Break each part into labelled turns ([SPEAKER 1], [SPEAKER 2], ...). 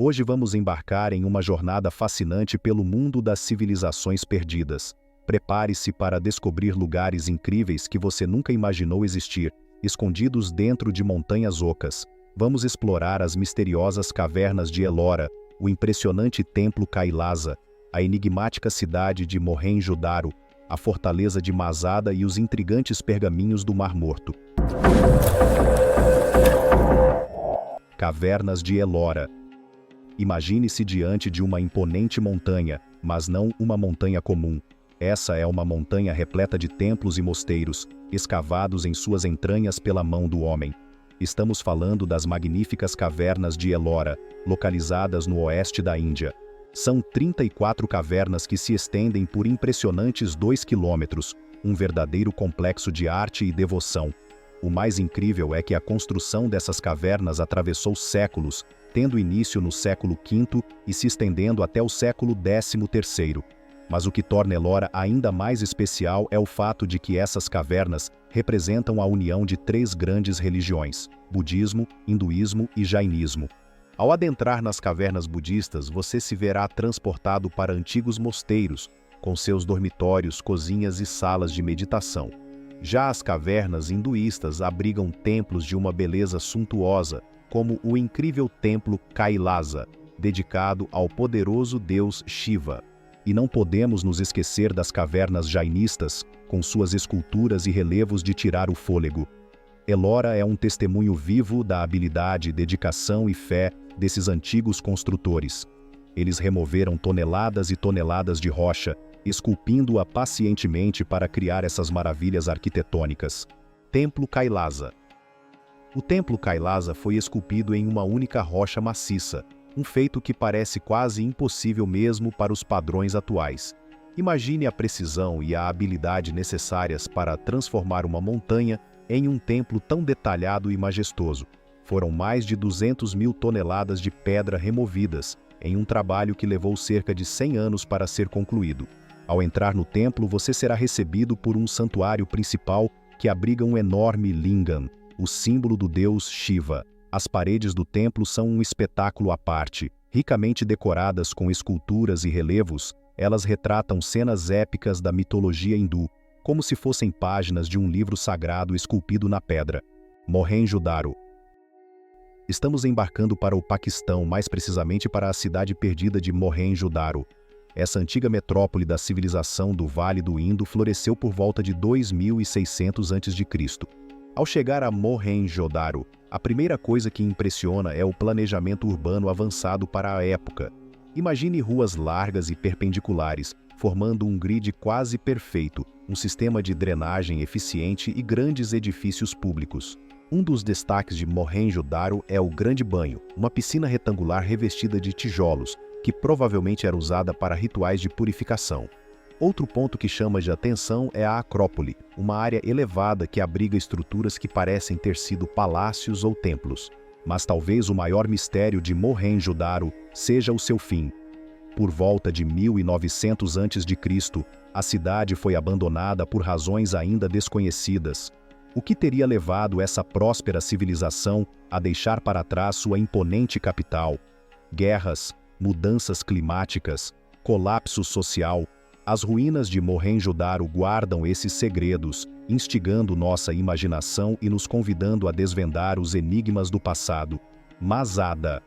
[SPEAKER 1] Hoje vamos embarcar em uma jornada fascinante pelo mundo das civilizações perdidas. Prepare-se para descobrir lugares incríveis que você nunca imaginou existir, escondidos dentro de montanhas ocas. Vamos explorar as misteriosas cavernas de Ellora, o impressionante templo Kailasa, a enigmática cidade de Mohenjo-Daro, a fortaleza de Masada e os intrigantes pergaminhos do Mar Morto. Cavernas de Ellora. Imagine-se diante de uma imponente montanha, mas não uma montanha comum. Essa é uma montanha repleta de templos e mosteiros, escavados em suas entranhas pela mão do homem. Estamos falando das magníficas cavernas de Ellora, localizadas no oeste da Índia. São 34 cavernas que se estendem por impressionantes 2 quilômetros, um verdadeiro complexo de arte e devoção. O mais incrível é que a construção dessas cavernas atravessou séculos, tendo início no século V e se estendendo até o século XIII. Mas o que torna Ellora ainda mais especial é o fato de que essas cavernas representam a união de 3 grandes religiões: budismo, hinduísmo e jainismo. Ao adentrar nas cavernas budistas, você se verá transportado para antigos mosteiros, com seus dormitórios, cozinhas e salas de meditação. Já as cavernas hinduístas abrigam templos de uma beleza suntuosa, como o incrível templo Kailasa, dedicado ao poderoso deus Shiva. E não podemos nos esquecer das cavernas jainistas, com suas esculturas e relevos de tirar o fôlego. Ellora é um testemunho vivo da habilidade, dedicação e fé desses antigos construtores. Eles removeram toneladas e toneladas de rocha, esculpindo-a pacientemente para criar essas maravilhas arquitetônicas. Templo Kailasa. O Templo Kailasa foi esculpido em uma única rocha maciça, um feito que parece quase impossível mesmo para os padrões atuais. Imagine a precisão e a habilidade necessárias para transformar uma montanha em um templo tão detalhado e majestoso. Foram mais de 200.000 toneladas de pedra removidas, em um trabalho que levou cerca de 100 anos para ser concluído. Ao entrar no templo, você será recebido por um santuário principal que abriga um enorme lingam, o símbolo do deus Shiva. As paredes do templo são um espetáculo à parte. Ricamente decoradas com esculturas e relevos, elas retratam cenas épicas da mitologia hindu, como se fossem páginas de um livro sagrado esculpido na pedra. Mohenjo-Daro. Estamos embarcando para o Paquistão, mais precisamente para a cidade perdida de Mohenjo-Daro. Essa antiga metrópole da civilização do Vale do Indo floresceu por volta de 2600 a.C. Ao chegar a Mohenjo-Daro, a primeira coisa que impressiona é o planejamento urbano avançado para a época. Imagine ruas largas e perpendiculares, formando um grid quase perfeito, um sistema de drenagem eficiente e grandes edifícios públicos. Um dos destaques de Mohenjo-Daro é o Grande Banho, uma piscina retangular revestida de tijolos, que provavelmente era usada para rituais de purificação. Outro ponto que chama de atenção é a Acrópole, uma área elevada que abriga estruturas que parecem ter sido palácios ou templos. Mas talvez o maior mistério de Mohenjo-Daro seja o seu fim. Por volta de 1900 a.C., a cidade foi abandonada por razões ainda desconhecidas. O que teria levado essa próspera civilização a deixar para trás sua imponente capital? Guerras, mudanças climáticas, colapso social. As ruínas de Mohenjo-Daro guardam esses segredos, instigando nossa imaginação e nos convidando a desvendar os enigmas do passado. Masada.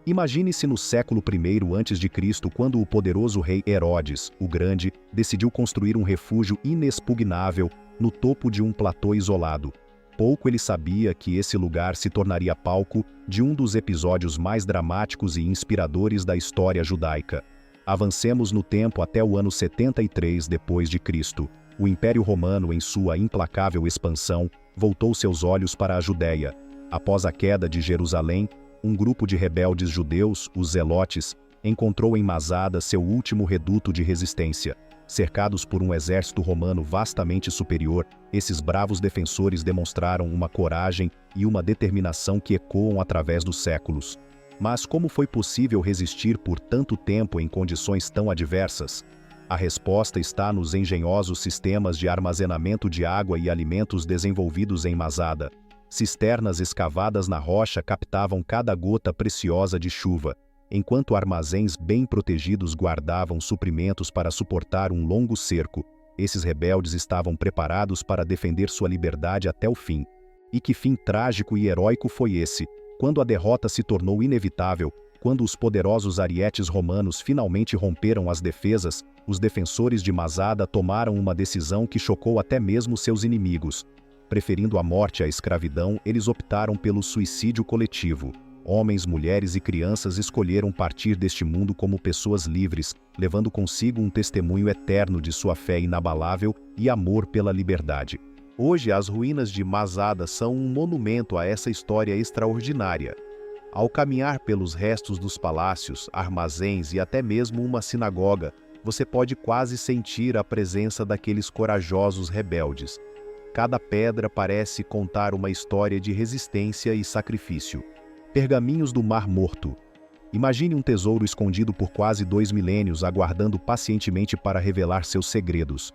[SPEAKER 1] Imagine-se no século I a.C., quando o poderoso rei Herodes, o Grande, decidiu construir um refúgio inexpugnável no topo de um platô isolado. Pouco ele sabia que esse lugar se tornaria palco de um dos episódios mais dramáticos e inspiradores da história judaica. Avancemos no tempo até o ano 73 d.C. O Império Romano, em sua implacável expansão, voltou seus olhos para a Judéia. Após a queda de Jerusalém, um grupo de rebeldes judeus, os Zelotes, encontrou em Masada seu último reduto de resistência. Cercados por um exército romano vastamente superior, esses bravos defensores demonstraram uma coragem e uma determinação que ecoam através dos séculos. Mas como foi possível resistir por tanto tempo em condições tão adversas? A resposta está nos engenhosos sistemas de armazenamento de água e alimentos desenvolvidos em Masada. Cisternas escavadas na rocha captavam cada gota preciosa de chuva, enquanto armazéns bem protegidos guardavam suprimentos para suportar um longo cerco. Esses rebeldes estavam preparados para defender sua liberdade até o fim. E que fim trágico e heróico foi esse, quando a derrota se tornou inevitável, quando os poderosos arietes romanos finalmente romperam as defesas, os defensores de Masada tomaram uma decisão que chocou até mesmo seus inimigos. Preferindo a morte à escravidão, eles optaram pelo suicídio coletivo. Homens, mulheres e crianças escolheram partir deste mundo como pessoas livres, levando consigo um testemunho eterno de sua fé inabalável e amor pela liberdade. Hoje, as ruínas de Masada são um monumento a essa história extraordinária. Ao caminhar pelos restos dos palácios, armazéns e até mesmo uma sinagoga, você pode quase sentir a presença daqueles corajosos rebeldes. Cada pedra parece contar uma história de resistência e sacrifício. Pergaminhos do Mar Morto. Imagine um tesouro escondido por quase 2 milênios aguardando pacientemente para revelar seus segredos.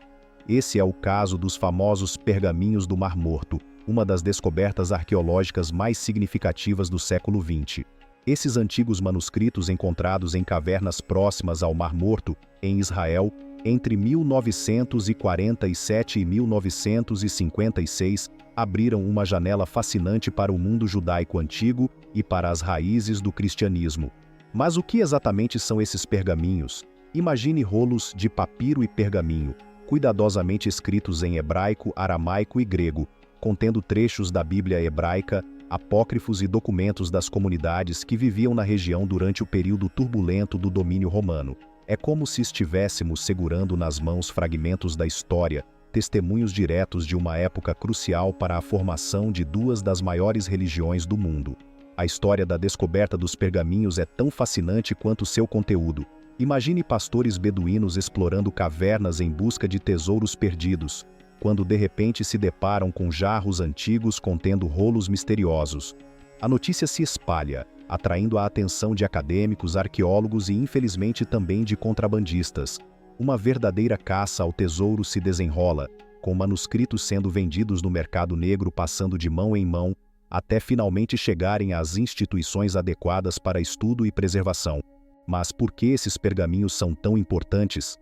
[SPEAKER 1] Esse é o caso dos famosos Pergaminhos do Mar Morto, uma das descobertas arqueológicas mais significativas do século XX. Esses antigos manuscritos encontrados em cavernas próximas ao Mar Morto, em Israel, entre 1947 e 1956, abriram uma janela fascinante para o mundo judaico antigo e para as raízes do cristianismo. Mas o que exatamente são esses pergaminhos? Imagine rolos de papiro e pergaminho, cuidadosamente escritos em hebraico, aramaico e grego, contendo trechos da Bíblia hebraica, apócrifos e documentos das comunidades que viviam na região durante o período turbulento do domínio romano. É como se estivéssemos segurando nas mãos fragmentos da história, testemunhos diretos de uma época crucial para a formação de duas das maiores religiões do mundo. A história da descoberta dos pergaminhos é tão fascinante quanto seu conteúdo. Imagine pastores beduínos explorando cavernas em busca de tesouros perdidos, quando de repente se deparam com jarros antigos contendo rolos misteriosos. A notícia se espalha, atraindo a atenção de acadêmicos, arqueólogos e infelizmente também de contrabandistas. Uma verdadeira caça ao tesouro se desenrola, com manuscritos sendo vendidos no mercado negro passando de mão em mão, até finalmente chegarem às instituições adequadas para estudo e preservação. Mas por que esses pergaminhos são tão importantes?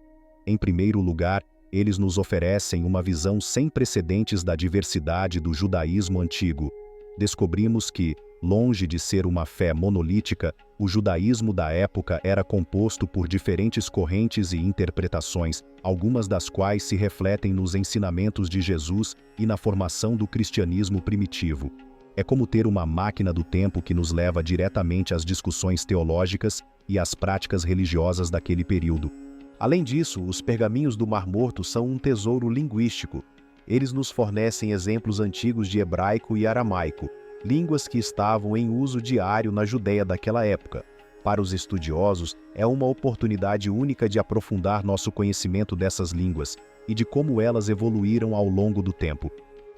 [SPEAKER 1] Em primeiro lugar, eles nos oferecem uma visão sem precedentes da diversidade do judaísmo antigo. Descobrimos que, longe de ser uma fé monolítica, o judaísmo da época era composto por diferentes correntes e interpretações, algumas das quais se refletem nos ensinamentos de Jesus e na formação do cristianismo primitivo. É como ter uma máquina do tempo que nos leva diretamente às discussões teológicas e às práticas religiosas daquele período. Além disso, os pergaminhos do Mar Morto são um tesouro linguístico. Eles nos fornecem exemplos antigos de hebraico e aramaico, línguas que estavam em uso diário na Judéia daquela época. Para os estudiosos, é uma oportunidade única de aprofundar nosso conhecimento dessas línguas e de como elas evoluíram ao longo do tempo.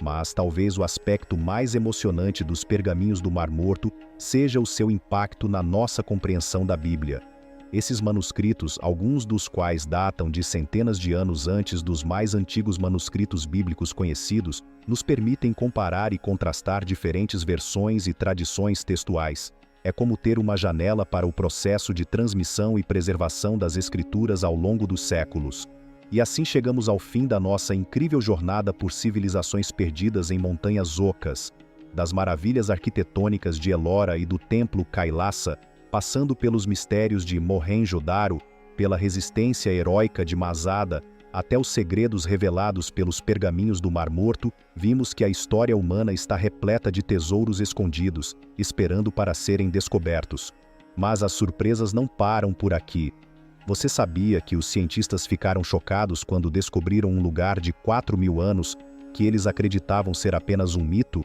[SPEAKER 1] Mas talvez o aspecto mais emocionante dos pergaminhos do Mar Morto seja o seu impacto na nossa compreensão da Bíblia. Esses manuscritos, alguns dos quais datam de centenas de anos antes dos mais antigos manuscritos bíblicos conhecidos, nos permitem comparar e contrastar diferentes versões e tradições textuais. É como ter uma janela para o processo de transmissão e preservação das Escrituras ao longo dos séculos. E assim chegamos ao fim da nossa incrível jornada por civilizações perdidas em montanhas ocas, das maravilhas arquitetônicas de Ellora e do templo Kailasa, passando pelos mistérios de Mohenjo-Daro, pela resistência heróica de Masada, até os segredos revelados pelos pergaminhos do Mar Morto, vimos que a história humana está repleta de tesouros escondidos, esperando para serem descobertos. Mas as surpresas não param por aqui. Você sabia que os cientistas ficaram chocados quando descobriram um lugar de 4.000 anos que eles acreditavam ser apenas um mito?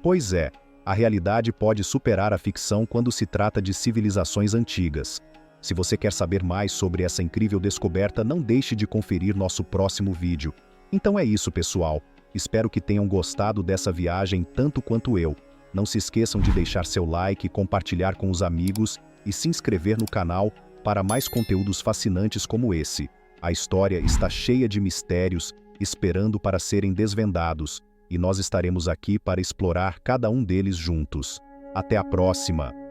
[SPEAKER 1] Pois é. A realidade pode superar a ficção quando se trata de civilizações antigas. Se você quer saber mais sobre essa incrível descoberta, não deixe de conferir nosso próximo vídeo. Então é isso, pessoal. Espero que tenham gostado dessa viagem tanto quanto eu. Não se esqueçam de deixar seu like, compartilhar com os amigos e se inscrever no canal para mais conteúdos fascinantes como esse. A história está cheia de mistérios, esperando para serem desvendados. e nós estaremos aqui para explorar cada um deles juntos. Até a próxima!